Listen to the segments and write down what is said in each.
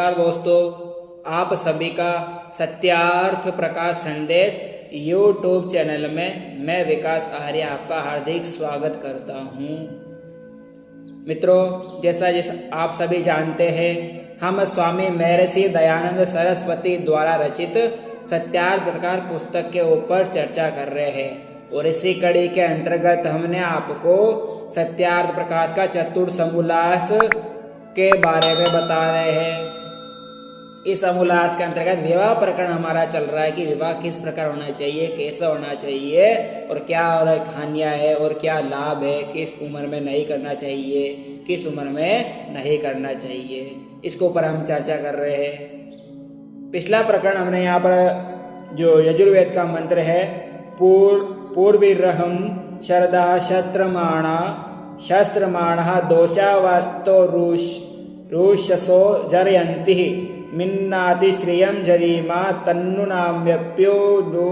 नमस्कार दोस्तों, आप सभी का सत्यार्थ प्रकाश संदेश यूट्यूब चैनल में मैं विकास आर्य आपका हार्दिक स्वागत करता हूं। मित्रों, जैसा आप सभी जानते हैं, हम स्वामी महर्षि दयानंद सरस्वती द्वारा रचित सत्यार्थ प्रकाश पुस्तक के ऊपर चर्चा कर रहे हैं और इसी कड़ी के अंतर्गत हमने आपको सत्यार्थ प्रकाश का चतुर्थ समोल्लास के बारे में बता रहे हैं। इस समोल्लास के अंतर्गत विवाह प्रकरण हमारा चल रहा है कि विवाह किस प्रकार होना चाहिए, कैसा होना चाहिए और क्या और हानियां है और क्या लाभ है, किस उम्र में नहीं करना चाहिए, किस उम्र में नहीं करना चाहिए, इसके ऊपर हम चर्चा कर रहे हैं। पिछला प्रकरण हमने यहाँ पर जो यजुर्वेद का मंत्र है, पूर्वीरहम शरदा शत्रमाणा शस्त्रमाणः दोषावास्तो रुषसो जरयन्ति मिन्नाति श्रियं जरीमा तन्नुनाम्यप्यो नु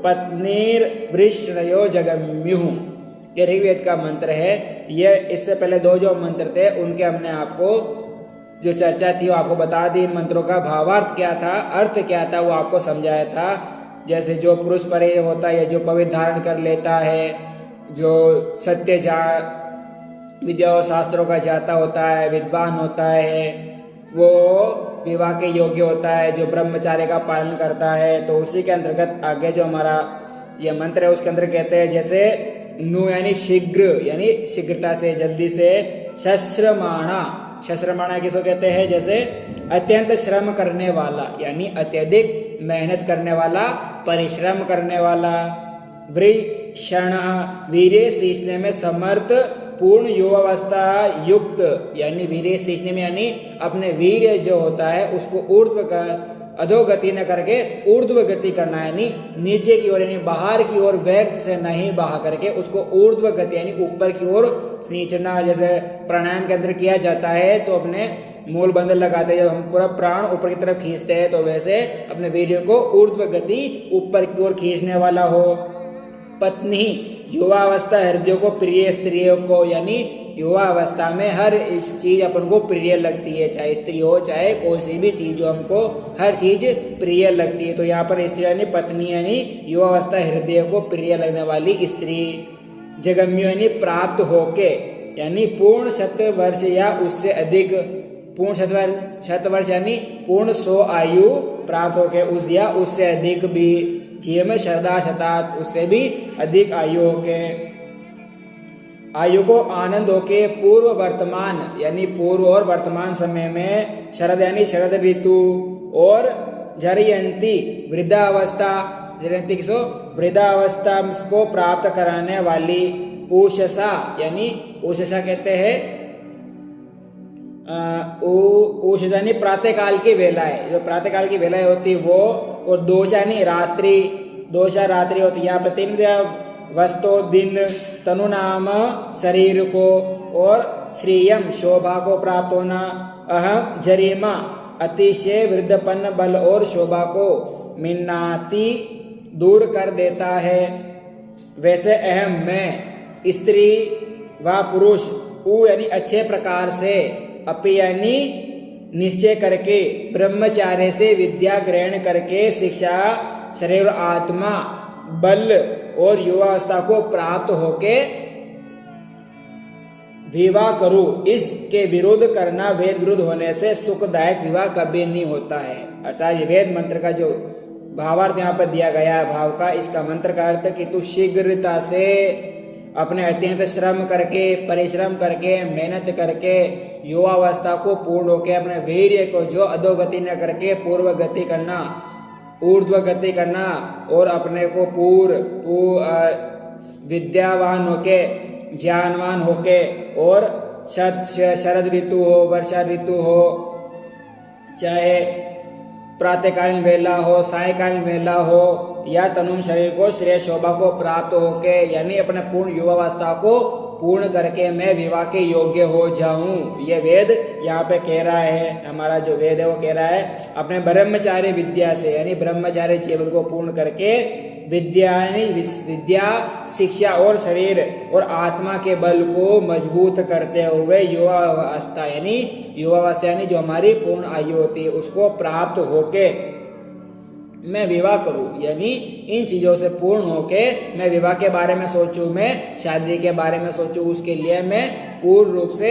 पत्नीर्वृष्णयो जगम्युः। ये ऋग्वेद का मंत्र है। ये इससे पहले दो जो मंत्र थे उनके हमने आपको जो चर्चा थी वो आपको बता दी। मंत्रों का भावार्थ क्या था, अर्थ क्या था, वो आपको समझाया था। जैसे जो पुरुष परे होता है, जो पवित्र धारण कर लेता है, जो सत्य विद्या और शास्त्रों का जाता होता है, विद्वान होता है, वो विवाह के योग्य होता है, जो ब्रह्मचार्य का पालन करता है। तो उसी के अंतर्गत आगे जो हमारा ये मंत्र है उसके अंदर कहते हैं, जैसे नु यानी शीघ्र, यानी शीघ्रता से, जल्दी से, शस्त्रमाणा, शस्त्रमाणा किसको कहते हैं, जैसे अत्यंत श्रम करने वाला, यानी अत्यधिक मेहनत करने वाला, परिश्रम करने वाला। वृषण वीर्य सींचने में समर्थ, पूर्ण युवावस्था युक्त, यानी वीर्य सींचने में यानी अपने वीर्य जो होता है उसको ऊर्ध्व का अधोगति न करके ऊर्ध्व गति करना, यानी नीचे की ओर, यानी बाहर की ओर व्यर्थ से नहीं बहा करके उसको ऊर्ध्व गति यानी ऊपर की ओर सींचना। जैसे प्राणायाम के अंदर किया जाता है तो अपने मूल बंधन लगाते हैं, जब हम पूरा प्राण ऊपर की तरफ खींचते हैं तो वैसे अपने वीर्य को ऊर्ध्व गति ऊपर की ओर खींचने वाला हो। पत्नी युवावस्था हृदय को प्रिय स्त्रियों को, यानी युवावस्था में हर इस चीज अपन को प्रिय लगती है, चाहे स्त्री हो चाहे कोई सी भी चीज हो, हमको हर चीज प्रिय लगती है। तो यहाँ पर स्त्री यानी पत्नी, यानी युवावस्था हृदय को प्रिय लगने वाली स्त्री। जगम्य यानी प्राप्त होके, यानी पूर्ण 100 वर्ष या उससे अधिक, पूर्ण 100 वर्ष यानी पूर्ण 100 आयु प्राप्त होके, उस या उससे अधिक भी, जीव में शरदा शतात, उससे भी अधिक आयु होके, आयु को आनंद होके, पूर्व वर्तमान यानी पूर्व और वर्तमान समय में, शरद यानी शरद ऋतु, और जरयंती वृद्धावस्था, जरयंती किसो वृद्धावस्था को प्राप्त कराने वाली, उषसा यानी उषसा कहते हैं, उषसा यानी प्रातः काल की वेलाएं, जो प्रातः काल की वेलाएं होती वो, और दोषा यानी रात्रि, दोषा रात्रि होती। यहाँ पे 3 वस्तु, दिन, तनु नाम शरीर को, और श्रीयम शोभा को प्राप्त होना, अहम जरीमा अतिशय वृद्धपन बल और शोभा को, मिन्नाति दूर कर देता है। वैसे अहम मैं, स्त्री व पुरुष, उ यानी अच्छे प्रकार से, अपि यानी निश्चय करके, ब्रह्मचार्य से विद्या ग्रहण करके, शिक्षा, शरीर, आत्मा, बल और युवावस्था को प्राप्त होके विवाह करूं। इसके विरोध करना वेद विरुद्ध होने से सुखदायक विवाह कभी नहीं होता है। अर्थात ये वेद मंत्र का जो भावार्थ यहाँ पर दिया गया है भाव का, इसका मंत्र का अर्थ कि तू शीघ्रता से अपने अत्यंत श्रम करके, परिश्रम करके, मेहनत करके युवावस्था को पूर्ण होकर अपने वीर्य को जो अधोगति न करके पूर्व गति करना, ऊर्ध्व गति करना, और अपने को विद्यावान होके, ज्ञानवान होके, और शरद ऋतु हो, वर्षा ऋतु हो, चाहे प्रातःकालीन वेला हो, सायकालीन वेला हो, या तनु शरीर को श्रेय शोभा को प्राप्त होके, यानी अपने पूर्ण युवावस्था को पूर्ण करके मैं विवाह के योग्य हो जाऊं। ये वेद यहाँ पे कह रहा है, हमारा जो वेद है वो कह रहा है अपने ब्रह्मचार्य विद्या से, यानी ब्रह्मचार्य जीवन को पूर्ण करके विद्या यानी विद्या, शिक्षा और शरीर और आत्मा के बल को मजबूत करते हुए युवावस्था यानी जो हमारी पूर्ण आयु होती है उसको प्राप्त होके मैं विवाह करूं, यानी इन चीजों से पूर्ण होके मैं विवाह के बारे में सोचूं, मैं शादी के बारे में सोचूं, उसके लिए मैं पूर्ण रूप से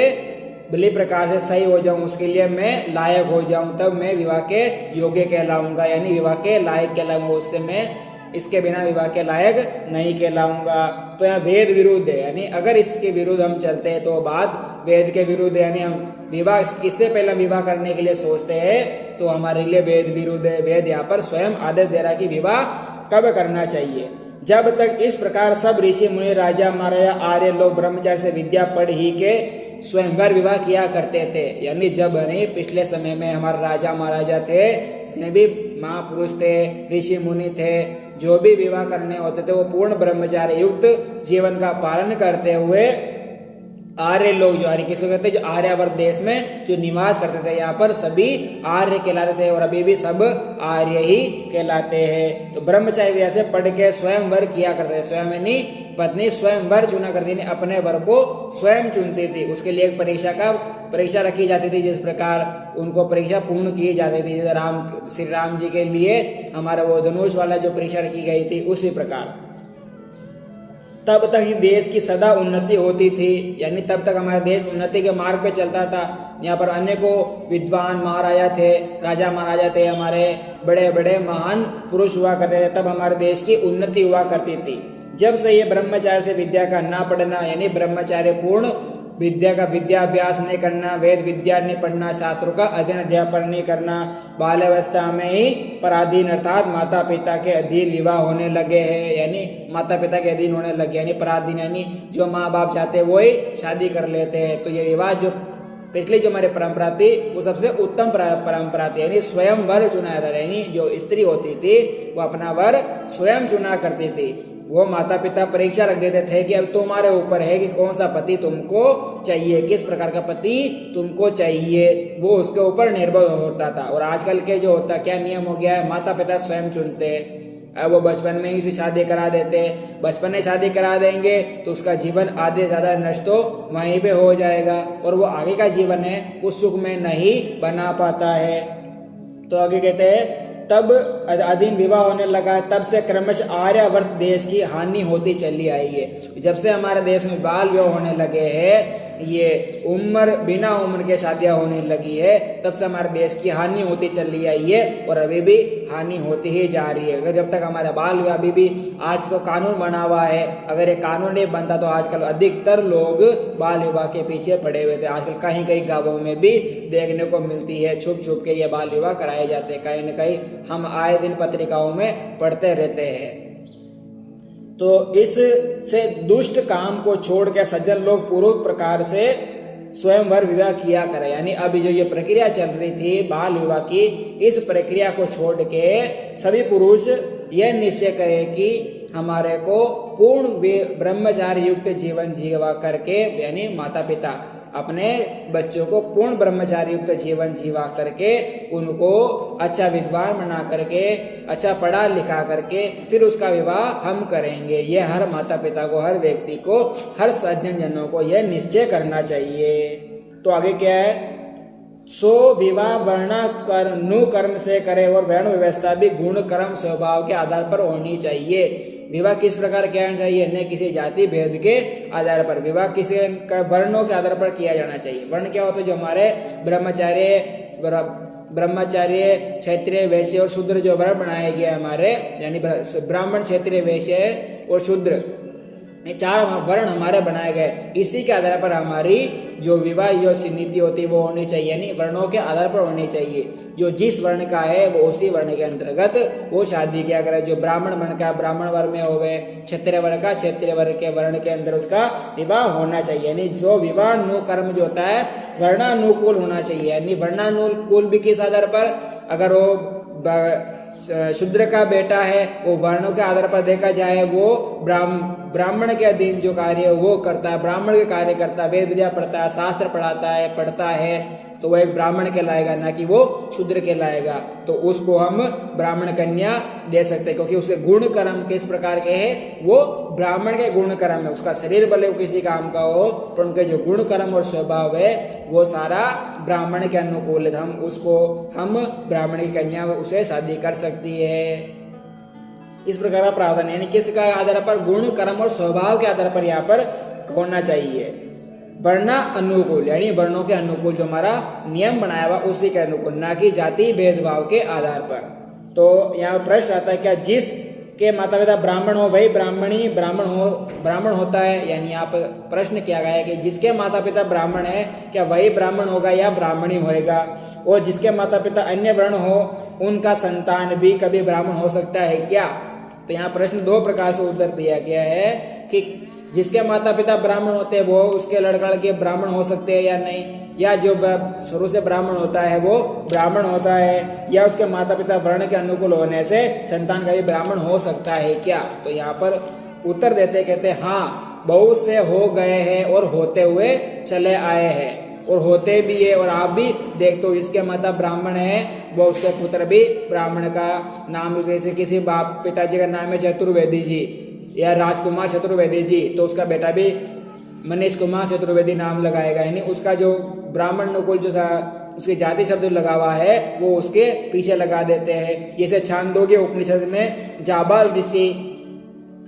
भली प्रकार से सही हो जाऊं, उसके लिए मैं लायक हो जाऊं, तब मैं विवाह के योग्य कहलाऊंगा, यानी विवाह के लायक कहलाऊंगा। उससे मैं इसके बिना विवाह के लायक नहीं कहलाऊंगा। तो यहाँ वेद विरुद्ध है, यानी अगर इसके विरुद्ध हम चलते हैं तो बात वेद के विरुद्ध है, यानी हम विवाह इससे पहले विवाह करने के लिए सोचते हैं तो हमारे लिए वेद विरुद्ध है। वेद यहाँ पर स्वयं आदेश दे रहा है कि विवाह कब करना चाहिए, जब तक इस प्रकार सब ऋषि मुनि राजा महाराजा आर्य लोग ब्रह्मचार्य से विद्या पढ़ ही के स्वयंवर विवाह किया करते थे। यानी जब नहीं पिछले समय में हमारे राजा महाराजा थे, जितने भी महापुरुष थे, ऋषि मुनि थे, जो भी विवाह करने होते थे वो पूर्ण ब्रह्मचार्य युक्त जीवन का पालन करते हुए आर्य लोग जो आर्य किसको कहते हैं, जो आर्यावर्त देश में जो निवास करते थे, यहाँ पर सभी आर्य कहलाते थे और अभी भी सब आर्य ही कहलाते हैं। तो ब्रह्मचार्य ऐसे पढ़ के स्वयं वर किया करते थे, स्वयं यानी पत्नी स्वयं वर चुना करती थी, अपने वर को स्वयं चुनती थी। उसके लिए एक परीक्षा रखी जाती थी, जिस प्रकार उनको परीक्षा पूर्ण की जाती थी, जैसे श्री राम जी के लिए हमारा वो धनुष वाला जो परीक्षा रखी गई थी, उसी प्रकार तब तक इस देश की सदा उन्नति होती थी, यानी तब तक हमारा देश उन्नति के मार्ग पे चलता था। यहाँ पर अनेकों विद्वान महाराजा थे, राजा महाराजा थे, हमारे बड़े बड़े महान पुरुष हुआ करते थे, तब हमारे देश की उन्नति हुआ करती थी। जब से ये ब्रह्मचार्य से विद्या का ना पढ़ना, यानी ब्रह्मचार्य पूर्ण विद्या का विद्याभ्यास नहीं करना, वेद विद्या नहीं पढ़ना, शास्त्रों का अध्ययन अध्यापन नहीं करना, बाल्यावस्था में ही पराधीन अर्थात माता पिता के अधीन विवाह होने लगे हैं, यानी माता पिता के अधीन होने लगे, यानी पराधीन यानी जो माँ बाप चाहते हैं वही शादी कर लेते हैं। तो ये विवाह जो पिछली जो हमारी परंपरा थी वो सबसे उत्तम परंपरा थी, यानी स्वयं वर चुना जाता था, यानी जो स्त्री होती थी वो अपना वर स्वयं चुना करती थी। वो माता पिता परीक्षा रख देते थे कि अब तुम्हारे ऊपर है कि कौन सा पति तुमको चाहिए, किस प्रकार का पति तुमको चाहिए, वो उसके ऊपर निर्भर होता था। और आजकल के जो होता क्या नियम हो गया है, माता पिता स्वयं चुनते हैं। अब वो बचपन में ही उसे शादी करा देते, बचपन में शादी करा देंगे तो उसका जीवन आधे ज्यादा नष्ट तो वहीं पे हो जाएगा और वो आगे का जीवन है उस सुख में नहीं बना पाता है। तो आगे कहते हैं तब अधीन विवाह होने लगा, तब से क्रमशः आर्यावर्त देश की हानि होती चली आई है। जब से हमारे देश में बाल विवाह होने लगे हैं, ये बिना उम्र के शादियां होने लगी है, तब से हमारे देश की हानि होती चली आई है और अभी भी हानि होती ही जा रही है। अगर जब तक हमारा बाल विवाह अभी भी आज तो कानून बना हुआ है, अगर ये कानून नहीं बनता तो आजकल अधिकतर लोग बाल विवाह के पीछे पड़े हुए थे। आजकल कहीं कहीं गाँवों में भी देखने को मिलती है, छुप छुप के ये बाल विवाह कराए जाते हैं, कहीं न कहीं हम आए दिन पत्रिकाओं में पढ़ते रहते हैं। तो इस से दुष्ट काम को छोड़ के सज्जन लोग पूर्व प्रकार से स्वयंवर विवाह किया करें, यानी अभी जो ये प्रक्रिया चल रही थी बाल विवाह की, इस प्रक्रिया को छोड़ के सभी पुरुष यह निश्चय करें कि हमारे को पूर्ण ब्रह्मचार्य युक्त जीवन जीवा करके, यानी माता पिता अपने बच्चों को पूर्ण ब्रह्मचार्य युक्त जीवन जीवा करके उनको अच्छा विद्वान बना करके, अच्छा पढ़ा लिखा करके फिर उसका विवाह हम करेंगे। ये हर माता पिता को, हर व्यक्ति को, हर सज्जन जनों को यह निश्चय करना चाहिए। तो आगे क्या है, सो विवाह वर्णा नु कर्म से करे और वर्ण व्यवस्था भी गुण कर्म स्वभाव के आधार पर होनी चाहिए। विवाह किस प्रकार किया चाहिए, न किसी जाति भेद के आधार पर, विवाह किसी वर्णों के आधार पर किया जाना चाहिए। वर्ण क्या होता है, जो हमारे ब्रह्मचार्य क्षत्रिय वैश्य और शूद्र जो वर्ण बनाए गए हमारे, यानी ब्राह्मण क्षत्रिय वैश्य और शूद्र, ये चार वर्ण हमारे बनाए गए, इसी के आधार पर हमारी जो विवाह जो नीति होती है वो होनी चाहिए, यानी वर्णों के आधार पर होनी चाहिए। जो जिस वर्ण का है वो उसी वर्ण के अंतर्गत वो शादी किया करे। जो ब्राह्मण वर्ण का ब्राह्मण वर्ण में होवे, क्षत्रिय वर्ण का क्षत्रिय वर्ण के वर्ण के अंदर उसका विवाह होना चाहिए। यानी जो विवाह नु कर्म जो होता है वर्णानुकूल होना चाहिए, यानी वर्णानुकूल भी किस आधार पर, अगर वो शूद्र का बेटा है, वो वर्णों के आधार पर देखा जाए वो ब्राह्मण के अधीन जो कार्य है वो करता है, ब्राह्मण के कार्य करता है, वेद विद्या पढ़ता है, शास्त्र पढ़ता है, तो वो एक ब्राह्मण कहलाएगा, ना कि वो शूद्र कहलाएगा। तो उसको हम ब्राह्मण कन्या दे सकते हैं, क्योंकि उसके गुण कर्म किस प्रकार के हैं, वो ब्राह्मण के गुण कर्म है। उसका शरीर भले किसी काम का हो, पर उनके जो गुण कर्म और स्वभाव है वो सारा ब्राह्मण के अनुकूल है। हम ब्राह्मण की कन्या उसे शादी कर सकती है। इस प्रकार का प्रावधान, यानी किसका आधार पर, गुण कर्म और स्वभाव के आधार पर यहाँ पर होना चाहिए। वर्ण अनुकूल, यानी वर्णों के अनुकूल जो हमारा नियम बनाया हुआ उसी के अनुकूल, ना कि जाति भेदभाव के आधार पर। तो यहाँ प्रश्न आता है, क्या जिसके माता पिता ब्राह्मण हो वही ब्राह्मण होता है? यानी यहाँ पर प्रश्न किया गया है कि जिसके माता पिता ब्राह्मण है क्या वही ब्राह्मण होगा या ब्राह्मणी होएगा? और जिसके माता पिता अन्य वर्ण हो उनका संतान भी कभी ब्राह्मण हो सकता है क्या? तो यहाँ प्रश्न दो प्रकार से उत्तर दिया गया है कि जिसके माता पिता ब्राह्मण होते हैं वो उसके लड़का लड़के ब्राह्मण हो सकते हैं या नहीं, या जो शुरू से ब्राह्मण होता है वो ब्राह्मण होता है, या उसके माता पिता वर्ण के अनुकूल होने से संतान का भी ब्राह्मण हो सकता है क्या? तो यहाँ पर उत्तर देते कहते हैं हाँ, बहुत से हो गए हैं और होते हुए चले आए हैं, और होते भी है। और आप भी देखते हो, इसके माता ब्राह्मण है वो उसके पुत्र भी ब्राह्मण का नाम, जैसे किसी बाप पिताजी का नाम है चतुर्वेदी जी या राजकुमार चतुर्वेदी जी, तो उसका बेटा भी मनीष कुमार चतुर्वेदी नाम लगाएगा, यानी उसका जो ब्राह्मण अनुकूल जो उसके जाति शब्द लगा हुआ है वो उसके पीछे लगा देते हैं। जैसे छांदोग्य उपनिषद में जाबाल ऋषि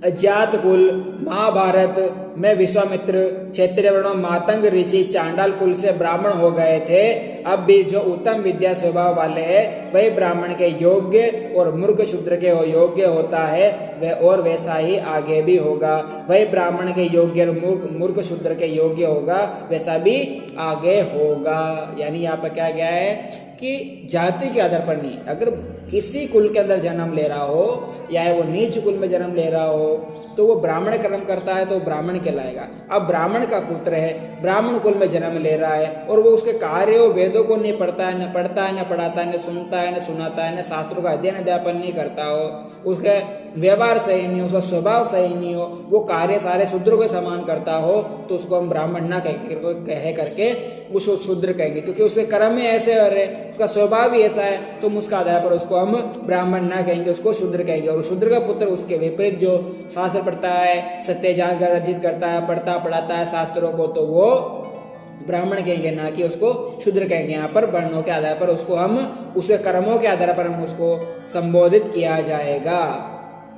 अज्ञात कुल, महाभारत में विश्वामित्र, क्षेत्रीय वर्णों मातंग ऋषि चांडाल कुल से ब्राह्मण हो गए थे। अब भी जो उत्तम विद्या स्वभाव वाले हैं वही ब्राह्मण के योग्य और मूर्ख शूद्र के योग्य होता है, वह और वैसा ही आगे भी होगा। वही ब्राह्मण के योग्य और मूर्ख शूद्र के योग्य होगा, वैसा भी आगे होगा। यानी यहाँ पर क्या गया है कि जाति के आधार पर नहीं, अगर किसी कुल के अंदर जन्म ले रहा हो या वो नीच कुल में जन्म ले रहा हो तो वो ब्राह्मण कर्म करता है तो ब्राह्मण कहलाएगा। अब ब्राह्मण का पुत्र है, ब्राह्मण कुल में जन्म ले रहा है और वो उसके कार्य वेदों को नहीं पढ़ता है, न पढ़ता है, न पढ़ाता है, न सुनता है, न सुनाता है, न शास्त्रों का अध्ययन अध्यापन नहीं करता हो, उसका व्यवहार सही नहीं हो, उसका स्वभाव सही नहीं हो, वो कार्य सारे शूद्रों के समान करता हो, तो उसको हम ब्राह्मण ना कह करके उसको शूद्र कहेंगे, क्योंकि उसके कर्म में ऐसे हो रहे, उसका स्वभाव भी ऐसा है, तो उसका आधार पर उसको हम ब्राह्मण ना कहेंगे, उसको शूद्र कहेंगे। और शूद्र का पुत्र उसके विपरीत जो शास्त्र पढ़ता है, सत्य जानकर अर्जित करता है, पढ़ता पढ़ाता है शास्त्रों को, तो वो ब्राह्मण कहेंगे, ना कि उसको शूद्र कहेंगे। यहाँ पर वर्णों के आधार पर उसको हम, उसके कर्मों के आधार पर हम उसको संबोधित किया जाएगा,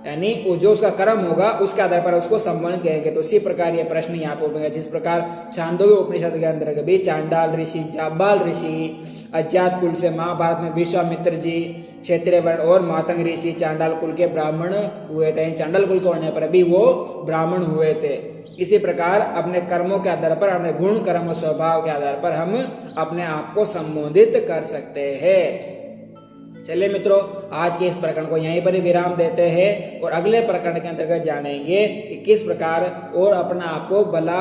यानी जो उसका कर्म होगा उसके आधार पर उसको संबोधित करेंगे। तो इसी प्रकार ये प्रश्न यहाँ पर उठेगा, जिस प्रकार छांदोग्य उपनिषद के अंदर भी चांडाल ऋषि, जाबाल ऋषि अज्ञात कुल से, महाभारत में विश्वामित्र जी क्षेत्रीय वर्ण और मातंग ऋषि चांडाल कुल के ब्राह्मण हुए थे, चांडाल कुल के होने पर भी वो ब्राह्मण हुए थे। इसी प्रकार अपने कर्मों के आधार पर, अपने गुण कर्म स्वभाव के आधार पर हम अपने आप को संबोधित कर सकते हैं। चलिए मित्रों, आज के इस प्रकरण को यहीं पर ही विराम देते हैं और अगले प्रकरण के अंतर्गत जानेंगे कि किस प्रकार और अपना आप को भला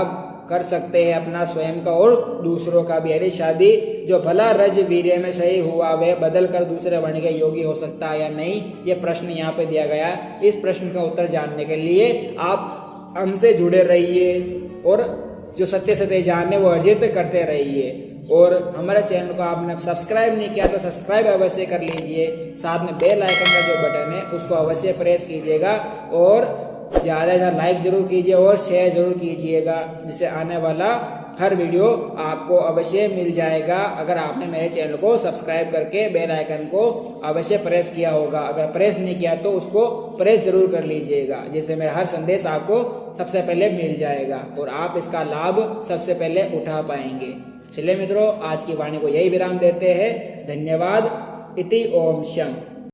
कर सकते हैं, अपना स्वयं का और दूसरों का भी। यानी शादी जो भला रज वीर्य में सही हुआ वह बदल कर दूसरे वर्ण के योगी हो सकता है या नहीं, ये प्रश्न यहाँ पे दिया गया। इस प्रश्न का उत्तर जानने के लिए आप हमसे जुड़े रहिए और जो सत्य सत्य जानने वो अर्जित करते रहिए। और हमारे चैनल को आपने सब्सक्राइब नहीं किया तो सब्सक्राइब अवश्य कर लीजिए, साथ में बेल आइकन का जो बटन है उसको अवश्य प्रेस कीजिएगा और ज़्यादा से ज़्यादा लाइक जरूर कीजिए और शेयर जरूर कीजिएगा, जिससे आने वाला हर वीडियो आपको अवश्य मिल जाएगा अगर आपने मेरे चैनल को सब्सक्राइब करके बेल आइकन को अवश्य प्रेस किया होगा। अगर प्रेस नहीं किया तो उसको प्रेस जरूर कर लीजिएगा, जिससे मेरा हर संदेश आपको सबसे पहले मिल जाएगा और आप इसका लाभ सबसे पहले उठा पाएंगे। चलिए मित्रों, आज की वाणी को यही विराम देते हैं। धन्यवाद। इति ओम शम।